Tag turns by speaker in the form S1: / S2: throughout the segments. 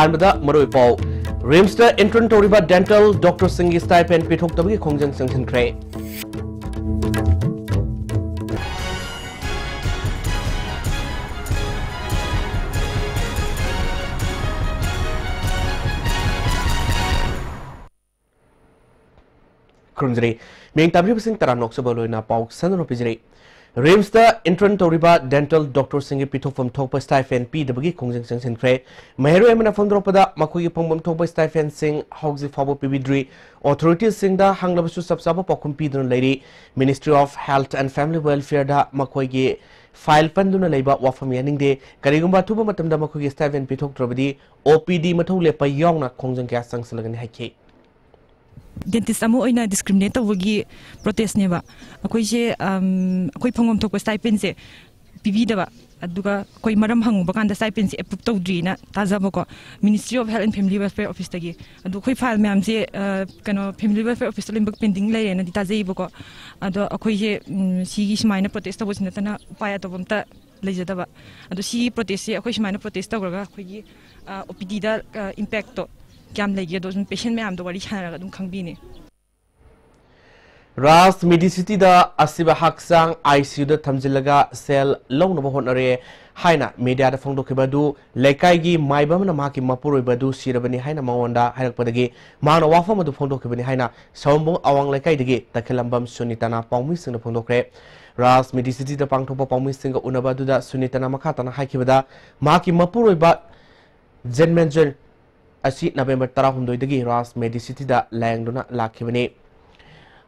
S1: आर्मदा मरोई पाउ रिम्स दा इंटर्न तोरिबा डेंटल डॉक्टर सिंह स्टाइपेंड पिथोक्तबगी खोंजन संगसिनख्रे Krumjari, Ming Tabri Singh Taranok Sabaloina Pauk, San Ropizri. Rims the intern Toriba Dental Doctor Singh Pito from Topa Stipend P. W. Konging Sing Cray, Mahero Emina from Dropada, Makuyi Pongum Topa Stipend Sing, Hogsy Fabo Pibidri, authorities sing the Hanglabasu Subsaba Pokum Pidron Lady, Ministry of Health and Family Welfare da Makoyi. File Panduna Labor Wafam Yanning Day, Karigumba Tuba Matam Damakuyi Stipend Pitok Trobadi, OPD Matule Payona Konging Gas Sang Salagan Hake.
S2: Dentist amo oina discriminate tawagi protest neba akoi je akoi phangom thokpa stipend se pibi daba aduga koi maram hangu bakanda stipend se approve tawdri na tajaba ko Ministry of Health and Family Welfare Office tagi adu koi file myam se kano Family Welfare Office limbak pending lai na ditajai bako ado akoi je sigi smaina protest tawos na tana upaya tawamta lejadaba adu si protest se akoi smaina protest tawraga akoi gi OPD da impact to patient may am the Wali China Kangbini.
S1: Ras Medicity da Asiba Haksang ICU the Tamzilaga cell long no honore Haina media the Fondo Kibadu Lekaigi Maibam Maki Mapuru Badu Sirabani Haina Mawanda Harakpadagi Mana Wafam the Fondo Kibani Haina Sombo Awang Lekai the Kalambam Sunitana Pomis in the Fondo Cre Ras Medicity the Pangtopa Pomis Singa Unabadu da Sunitana Makatana Haikibada Maki Mapuru but Zenmenzel Asi November Tarahundoi Ras Medicity da Langdona Lakivani.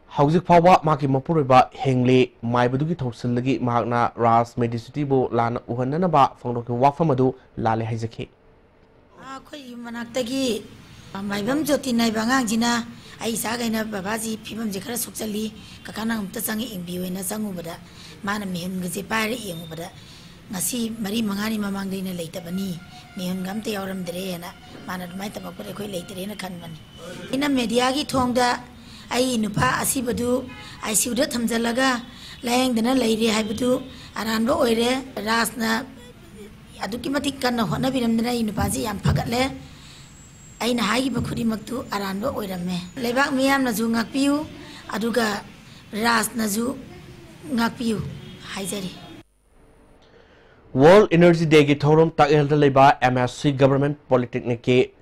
S1: Housing Power Maki Mapuriba Hengley, Maibuduki Tosilagi Magna Ras Medicity Bo Lan Uhanaba Fondoki Wafamadu Lale Hizaki.
S3: Manatagi Maibam Jotina Bangangina, Aisagana Babazi, Pibam Jakara Suksali, Kakana Tasangi in Bio in a Sangubada, Manamim Gazipari Yamubada, Nasi Marie Mangani Mamangina later Bani, Mian Gamte Aurum Dreana, Manad Maitapako later in a canman. In a Mediagi Tonga. I nupa asibadu I suda tamzalaga laying the lady habatu aranbo oire rasna adukimatic kana hona biramna inupazi and pagale I nahi bakuri maktu aranbo oirame lebak miam nazu ngakpiu aduga ras nazu ngakpiu haizari
S1: World Energy Day ki thorum takel leba MSc Government Polytechnic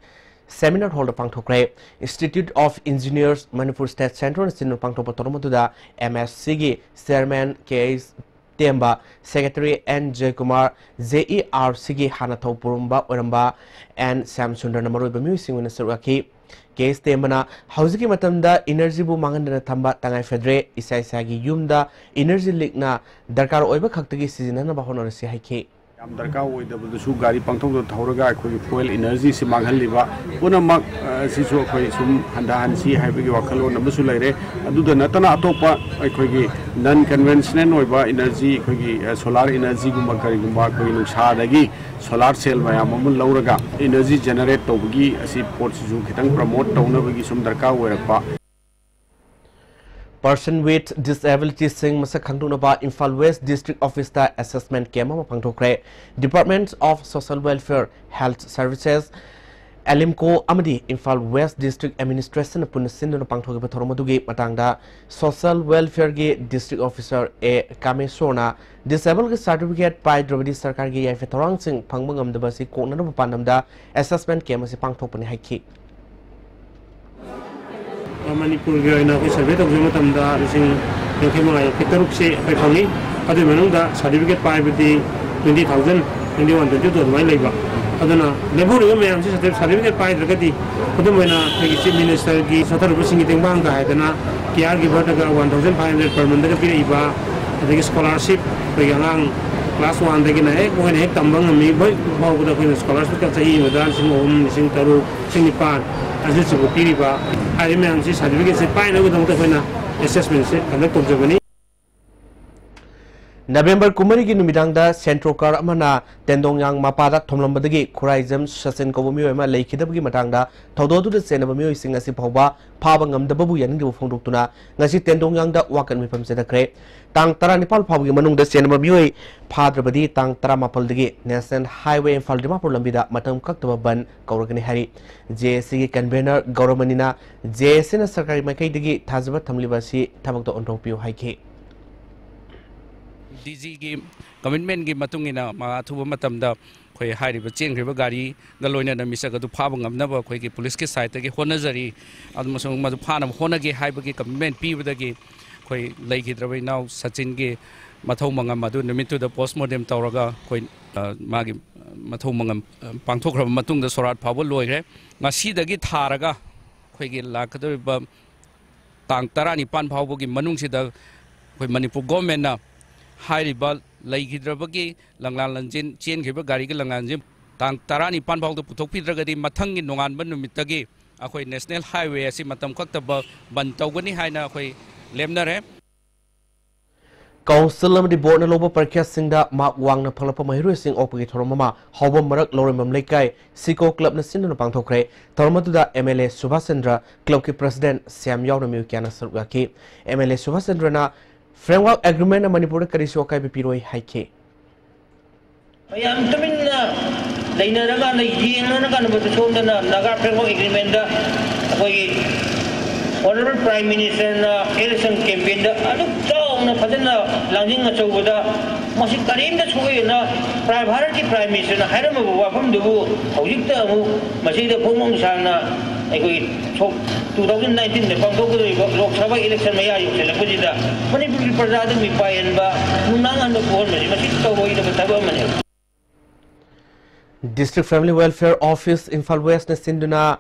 S1: Seminar holder Pangtokre, Institute of Engineers, Manipur State Central, and Sinu Pangtopa Toromotuda, MSCG, Chairman K.S. Temba, Secretary N. J. Kumar, ZER Sigi Hanato Purumba, Uramba, and Sam Sundar Namaru, the music minister Raki, K.S. Tembana, Hausiki Matamda, Energy Bumangana Tamba, Tangai Fedre, Isai Sagi Yumda, Energy Ligna, Dakar Oiba Kaktagi Sizana Bahonor Sihake.
S4: Darka with the Sugari Pangto Tauraga, fuel energy, Simangaliva, Unamak, Sisu, Sum, Handa, and see having your color, Namusulere, and do the Natana Atopa, non conventional energy, solar energy, Gumakari, Shadagi, solar cell by Amamun Lauraga, energy generate Tobugi, as it ports to promote Tonavagi Sum Darka, where Person with disability sing Masakandunaba Infal West District Officer Assessment Kema Pangtokre Department of Social Welfare Health Services Alimco Amadi Infal West District Administration Punasin Pangtoke Toromadugi Matanga Social Welfare District Officer A Kamesona Disabled Certificate by Drovidi Sarkargi Fetorang Sing Pangmangam the Basi Kona Pandamda Assessment Kemasi Pangtopani Haki.
S5: Manipuri na ko survey of Jomatamda using Yakimai Petarukse Pekoni, other Manunda certificate by the 20,000 21 to my labor. Adana, Neburu may certificate by the Gati, Pudumena, the Minister, Satar Busing in Banga, Hadana, Kiagi Bataga 1,500 per month, Iba, I think scholarship, the young class 1, they can egg when head Tambang and me, but the scholarship because he was dancing home, missing Taru, Sinipan. I remember this certificate. Assessment conduct of Germany.
S1: November Kumari ki numidangda Centro Car amana Tendongyang Mapada Tomlambadagi Kuraizam Shasen Kovumio ema Laikidabgi Matanga Tododu the Senabamio sing as Pova Pavangam the Babu Yan Fondutuna Nasi Tendongyang da Wakan Mipam Sedakre Tang Taranipal Pavgi Manung the Senabamio Padrabadi Tang Taramapaldagi Nasan Highway and Faldima Lambida Matam Kaktaban Kauragani Hari JSC convener Goromanina JSN Sakari Makai Tazaba Tamlibasi Tabakto Ontopio Haike
S6: DG की commitment की मतुंगिना माथुब मतमदा कोई हारिबा चेंग्रिबा गाड़ी गलोइना नमिसा गदु फाब ngamnaba कोई की police के side की होनजरी अदमसुंग मदु फाना होनगे हाइबगी commitment पीबदगी कोई लेखिद्रबै नाउ सचिन के मथौ मंगम मदु निमितु द पोस्टमार्टम तौरगा कोई मागी मथौ मंगम पांथोख्रब मतुंग द सोराट फाबो लोइरे ngasi थारगा कोई की लाकदबा तांग 19 फावबगी मनुंगसिदा कोई मणिपुर गवर्नमेंट ना हाइरिबा लेखिद्रबगी लंगलान लंजिन चेनखिबा गाड़ी के लंगानजिम तांग 19 फावद पुथोकपिद्रगदी मथंगी नोंगानबा नुमितगी अखोई नेशनल हाईवे असि मतम खक्तबा बंद तौगनी हाइना अखोई लेमनरे
S1: Council of the Board of Lobo Parkasing da Mark Wang na Palapa Mahiru Opagi Toromama, Hobo Marak Lorimam Lekai, Siko Club Nasin Pantokre, Toromatuda MLA Subhasendra, Club President Sam Yonamu Kana Surgaki, MLA Subhasendra na Framework Agreement na Manipuri Karishoka Bipiroi Haike.
S7: I am coming Laina and the Yin with the Sonda Naga Framework Agreement. Honorable Prime Minister election campaign the Padana Langing Choda Masi Karim the Suena Private Prime Minister Haramabu from the Hojita Masi the Pumong Sana 2019 the Congo Lok Sabha election Maya Selapujida Manipuri Prasad Mipai and Ba Munang and the Port Masi Toy the Tagamani.
S1: District Family Welfare Office in Far West Sinduna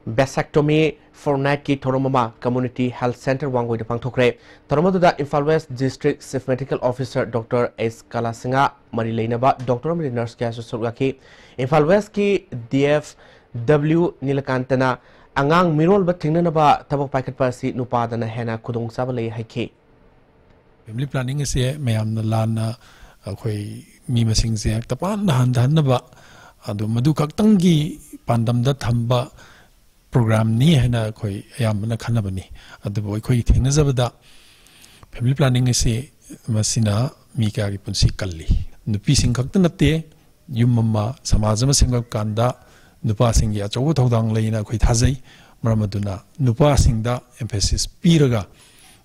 S1: Vasectomy for night ki Toromama Community Health Center Wangoi de Pangtokre. Toromaduda Infal West District Chief Medical Officer Dr. S. Kalasinga Marilainaba Dr. Nurse Kasu Surgaki Infal West ki DFW Nilakantana Angang Mirol Batinanaba Tabo Packet Parsi Nupadana Hena Kudung Sabale Hike.
S8: Family planning is a mayam the lana Mima sings the Tapan Handanaba Adu Madukaktangi Pandam da Tamba program ni hena koi ayamna khanabani adu koi thengnazabada family planning ase masina mi ka gi punsi kalli nupi sing khakta natte yumma samajama singap kanda nupa sing ya chawu thodang leina koi thajai maramaduna nupa sing da emphasis piraga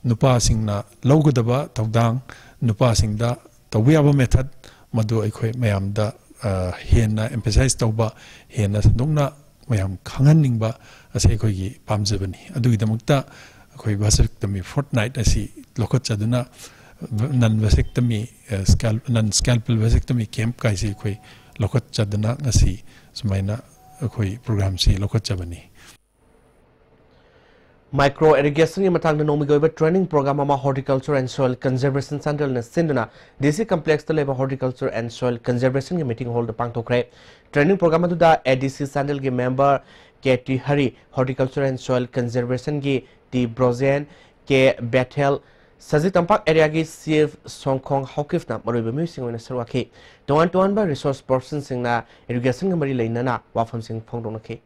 S8: nupa sing na lawgadaba thodang nupa sing da tawiyaba method madu koi mayam da hena emphasize tawba hena sandungna mayam khanganingba ase khoi pamjabani adugidamukta khoi vasectomy fortnight asi lokot chaduna non vasectomy non scalpel vasectomy camp kai si khoi lokot chaduna asi sumaina khoi program si lokot chabani
S1: Micro irrigation ni matang na nomigoiba training program ama horticulture and soil conservation center na sinduna DC complex to leba horticulture and soil conservation ki meeting hold pangtokre training program adu da ADC sandal ki member KT Hari horticulture and soil conservation ki T Brozen ke Bethel Sajid Tampak area ki CF Songkong Hokif na maroiba mu sing na sarwaki tuan ba resource person sing na irrigation ki mari leina na wafam sing phongdong na ke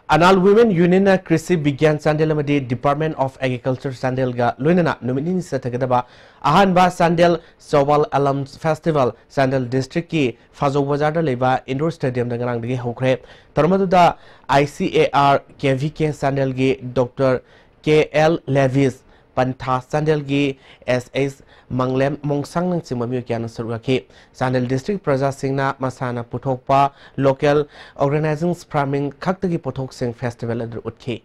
S1: Anal Women Union na Krisi Vigyan Sandel amadi Department of Agriculture Sandel ga loinana nomini sa tagadaba ahan ba Sandel Sowal Alums Festival Sandel District ki Fazo Bazar da leba indoor stadium da ngarang digi hokre tarmadu da ICAR KVK Sandel gi Dr. KL Levis Pantha Sandel gi SS Manglem Mongsang nang simamyo kya na sarwaki Sandel District Praja Singna Masana Putokpa Local Organizing Farming Kaktagi Putok Sing Festival at Utki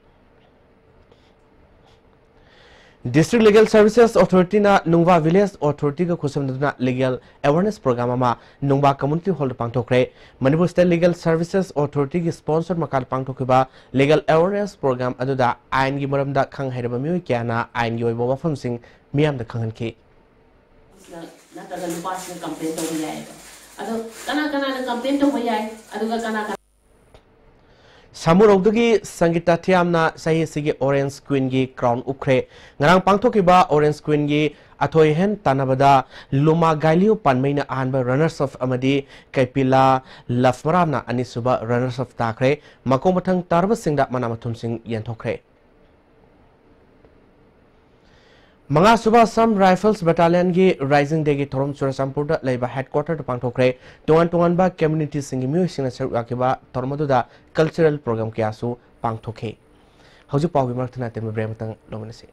S1: District Legal Services Authority na Nungwa Village Authority ka kusam na Legal Awareness Program ama Nungwa Community Hall pangtokre Manipur State Legal Services Authority ki sponsor makal pangtokiba Legal Awareness Program adu da ain gi maram da khang hairaba myo kya na ain gi oibo wafam sing miyam da khangan ki
S9: nataga lupas na campaign to yai ado kana na campaign to yai ado kana
S1: Samurogdagi Sangita Tiamna Sahi Sigi Orange Queen gi Crown Ukre Ngarang Pangtokiba Orange Queen gi Atoi Hen Tanabada Luma Gailiu Panmaina Anba Runners of Amadi Kaipila Lafmaramna Anisuba Runners of Takre Makomatang Tarba Singda Manamatum Sing Yentokre Manga Suba Sam Rifles Battalion gi Rising Day gi Thorom Churasampurda Laiba Headquarter to Pangtokre Tuan ba Community Singi Music Akiba Tormaduda Cultural Program Kiasu Pangtoke Hauju Pawi Martana Tem Brematang Lomanasi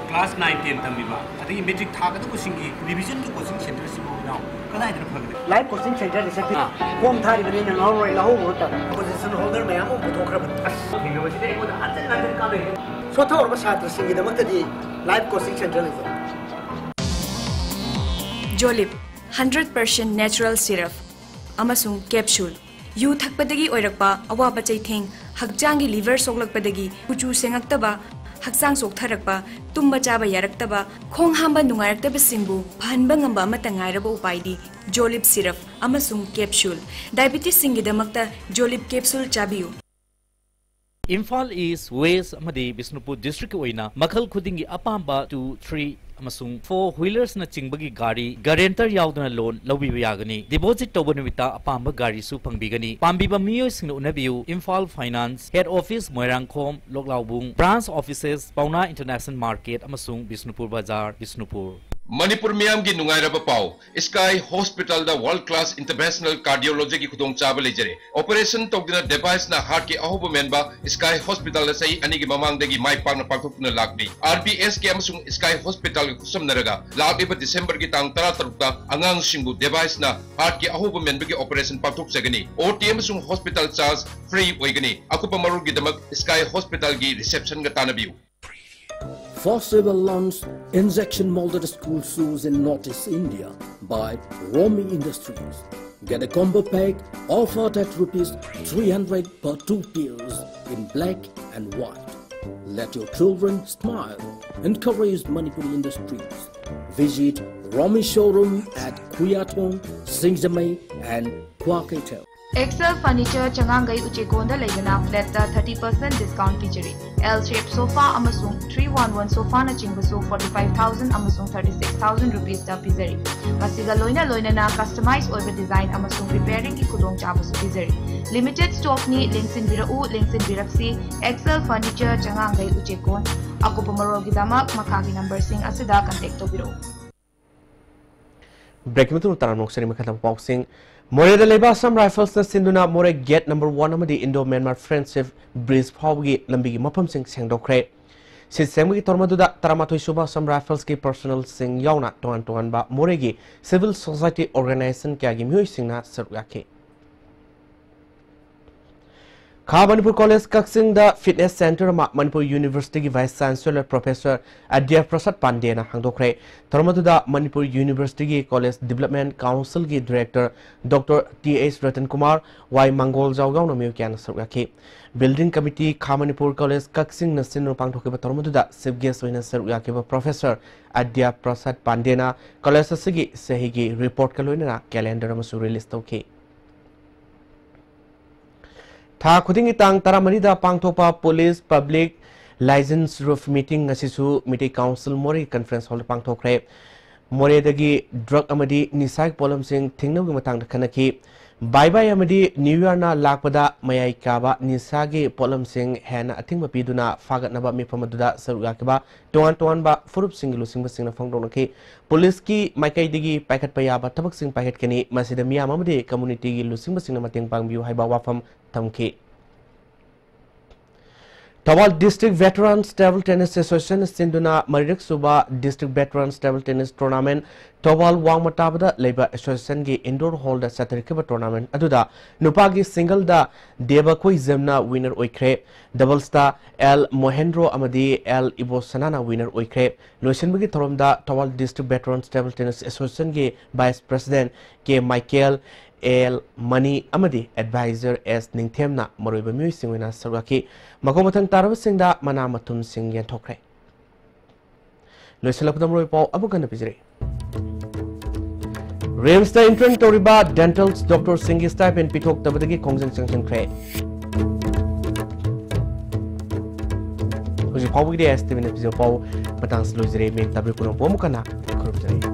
S10: Class 9 10 tamiba ati metric thaga to singi revision to coaching center sibo now kala idra phagde
S11: live coaching center research home thari bani na norway la ho hota position holder me amo buthokra bas university ko atel ka be so thor ba chhatra singi damak di live coaching center le
S12: Jolip 100% natural syrup amasung capsule yu thakpadagi oirakpa awaba chaitheng hakjangi liver soglakpadagi kuchu sengaktaba Haksang Soktarakpa, Tumba Java Yaraktaba, Kong Hamba Nungarakaba Simbu, Panbangamba Matangairabo Upaidi, Jolip Syrup, Amasung Capsule, Diabetes Singidamakta, Jolip Capsule Chabiu.
S13: Imphal East, West, Amadi, Bisnupur District Oina, Makal Kudingi Apamba 2, 3, Amasung 4-wheelers na Chingbagi Gari, Guarantor Yaudana loan, Lawi Yagani, Deposit Tobanavita, Apamba Gari Supangigani, Pambiba Mio Sing Unabiu, Imphal Finance, Head Office, Moirangkom, Loklaubung, Branch Offices, Pauna International Market, Amasung, Bisnupur Bazar, Bisnupur.
S14: Manipur Miam gi nungairaba pau Sky Hospital da world class international cardiology ki khudong chaba lejare operation togdina device na heart ki ahoba menba Sky Hospital la sai ani gi mamang dagi mai pang na pakthukna lakbi RBS ki amasung Sky Hospital ki kusam naraga lakiba December ki tang 13 ta angang singbu device na heart ki ahoba menba ki operation pakthuk sagani OT amasung hospital charge free oigani akupa maru gi damak Sky Hospital gi reception ga tanabiu
S15: Forcible launch injection molded school shoes in Northeast India by Romi Industries. Get a combo pack offered at ₹300 per 2 pairs in black and white. Let your children smile. Encourage Manipuri Industries. Visit Romi showroom at Kuyatong, Singzamay and Kwaketel.
S16: Excel Furniture Changangai Uchekonda Legana flat 30% discount featuring L-shaped sofa amasung 311 sofa na chingbasu 45,000 amasung 36,000 rupees ta pizari. Masiga loina na customized over design amasung repairing ki kudong chabasu pizari. Limited stock ni links in biraksi Excel Furniture Changangai Uchekon. Ako pumarol gidamak makagi number sing asida contact to biro.
S1: Breaking to Taramok Seri Makatam Boxing. More the Labor Assam Rifles na Sinduna More Gate number 1 Amadi Indo-Myanmar Friendship Bridge Pawgi Lambigi Mapam Sing Sengdokre. Sistemgi Tormaduda Taramatoi Suba Assam Rifles ki personal sing yauna tuan ba Moregi Civil Society Organization Kyagi Mui Singna Saruyake. Manipur College Kaksing the Fitness Center Manipur University Vice Chancellor Professor Adya Prasad Pandey na hangdokre Tormaduda Manipur University College Development Council ki Director Dr. T.H. Ratan Kumar Y Mangol Jawgaw no Miyukian Saruyake Building Committee Manipur College Kaksing na Sinno Pangtoke Tormaduda Chief Guest Wina Saruyake Professor Adya Prasad Pandey na College Sigi Sehigi Report Kaloina Calendar Masu release toke Tha khuding itang taramarida pangthopa police public license roof meeting asisu meeting council mori conference hall pangthokre more dagi drug amadi nisak polam sing thingno gi matang da khanaki bye bye amadi new year na lakpada mayai kaba nisagi polam sing hena athingba piduna fagatnaba mifamaduda saruga kaba tuan ba furup sing lusing basing na phangdong ki police ki maikai digi paikat payaba tabak sing paikat kani masida miyam amadi community gi lusing basing na mateng pangbiu haiba wafam tamki Tawal District Veterans Table Tennis Association Sinduna Maririk Suba District Veterans Table Tennis Tournament Tawal Wangmatabada Labor Association gi indoor hall da Satarikaba Tournament Aduda Nupagi single da Deva Koi Zemna winner oikre doubles da L Mohendro Amadi L Ibo Sanana winner oikre Loishenbagi Toromda Tawal District Veterans Table Tennis Association gi Vice President K Michael El Money Amadi Advisor S Ningthemna Maroiba Musing Wina Sarwaki Makomatang Tarab Singda Manamatum Sing Yantokre Luisalapam Roipo Abugana Pizri Railsta Intern Toriba Dentals Dr. Singi Stipe and Pitok Tabadagi Kongzang Sanction Cray Who's a power day estimate of Pau Patans Luisre Min Tabukunum Pomukana Kurupzari.